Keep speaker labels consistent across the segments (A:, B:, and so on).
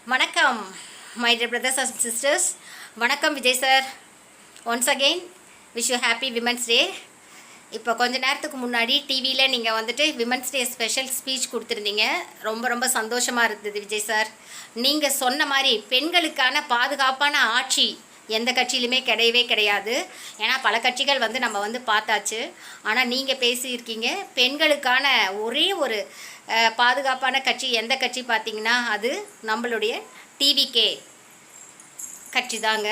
A: வணக்கம் my dear brothers and sisters. வணக்கம் Vijay sir. Once again wish you happy women's day. இப்போ கொஞ்ச நேரத்துக்கு முன்னாடி டிவியில் நீங்கள் வந்துட்டு விமன்ஸ் டே ஸ்பெஷல் ஸ்பீச் கொடுத்துருந்தீங்க. ரொம்ப சந்தோஷமாக இருந்தது விஜய் சார். நீங்கள் சொன்ன மாதிரி பெண்களுக்கான பாதுகாப்பான ஆட்சி எந்த கட்சியிலுமே கிடையவே கிடையாது. ஏன்னா பல கட்சிகள் நம்ம பார்த்தாச்சு. ஆனால் நீங்கள் பேசியிருக்கீங்க பெண்களுக்கான ஒரே ஒரு பாதுகாப்பான கட்சி எந்த கட்சி பார்த்தீங்கன்னா அது நம்மளுடைய டிவிகே கட்சி தாங்க.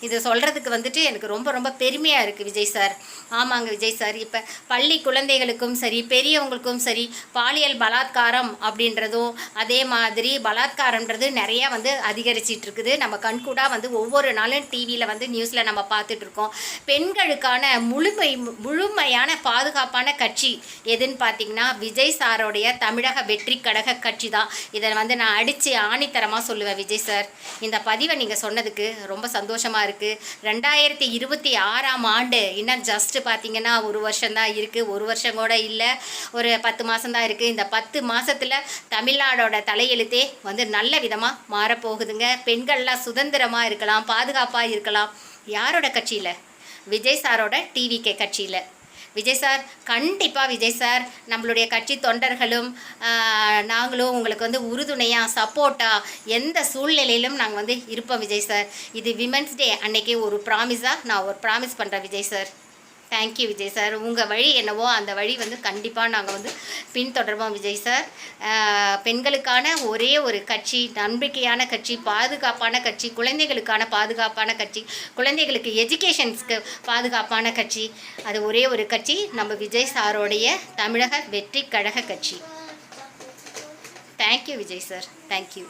A: இது சொல்கிறதுக்கு எனக்கு ரொம்ப பெருமையாக இருக்குது விஜய் சார். ஆமாங்க விஜய் சார், இப்போ பள்ளி குழந்தைகளுக்கும் சரி பெரியவங்களுக்கும் சரி பாலியல் பலாத்காரம் அப்படின்றதும் அதே மாதிரி பலாத்காரன்றது நிறையா அதிகரிச்சிட்டு இருக்குது. நம்ம கண்கூடாக ஒவ்வொரு நாளும் டிவியில் நியூஸில் நம்ம பார்த்துட்ருக்கோம். பெண்களுக்கான முழுமையான பாதுகாப்பான கட்சி எதுன்னு பார்த்தீங்கன்னா விஜய் சாரோடைய தமிழக வெற்றி கழக கட்சி தான். இதை நான் அடித்து ஆணித்தரமாக சொல்லுவேன் விஜய் சார். இந்த பதிவை நீங்கள் சொன்னதுக்கு ரொம்ப சந்தோஷமாக இருக்குது. 2026 ஆண்டு இன்னும் ஜஸ்ட் பார்த்தீங்கன்னா ஒரு வருஷம்தான் இருக்குது. ஒரு வருஷம் கூட இல்லை, ஒரு 10 மாதம்தான் இருக்குது. இந்த 10 மாதத்தில் தமிழ்நாடோட தலையெழுத்தே நல்ல விதமாக மாறப்போகுதுங்க. பெண்கள்லாம் சுதந்திரமாக இருக்கலாம், பாதுகாப்பாக இருக்கலாம். யாரோட கட்சியில்? விஜய் சாரோட டிவிகே கட்சியில். விஜய் சார் கண்டிப்பாக விஜய் சார் நம்மளுடைய கட்சி தொண்டர்களும் நாங்களும் உங்களுக்கு உறுதுணையாக சப்போர்ட்டாக எந்த சூழ்நிலையிலும் நாங்கள் இருப்போம் விஜய் சார். இது விமென்ஸ் டே அன்னைக்கு ஒரு ப்ராமிஸாக நான் ஒரு ப்ராமிஸ் பண்ணுறேன் Vijay sir. Thank you Vijay sir. உங்கள் வழி என்னவோ அந்த வழி கண்டிப்பாக நாங்கள் பின்தொடர்வோம் விஜய் சார். பெண்களுக்கான ஒரே ஒரு கட்சி, நம்பிக்கையான கட்சி, பாதுகாப்பான கட்சி, குழந்தைகளுக்கான பாதுகாப்பான கட்சி, குழந்தைகளுக்கு எஜுகேஷன்ஸ்க்கு பாதுகாப்பான கட்சி, அது ஒரே ஒரு கட்சி நம்ம விஜய் சாரோடைய தமிழக வெற்றி கழக கட்சி. Thank you Vijay sir. தேங்க்யூ.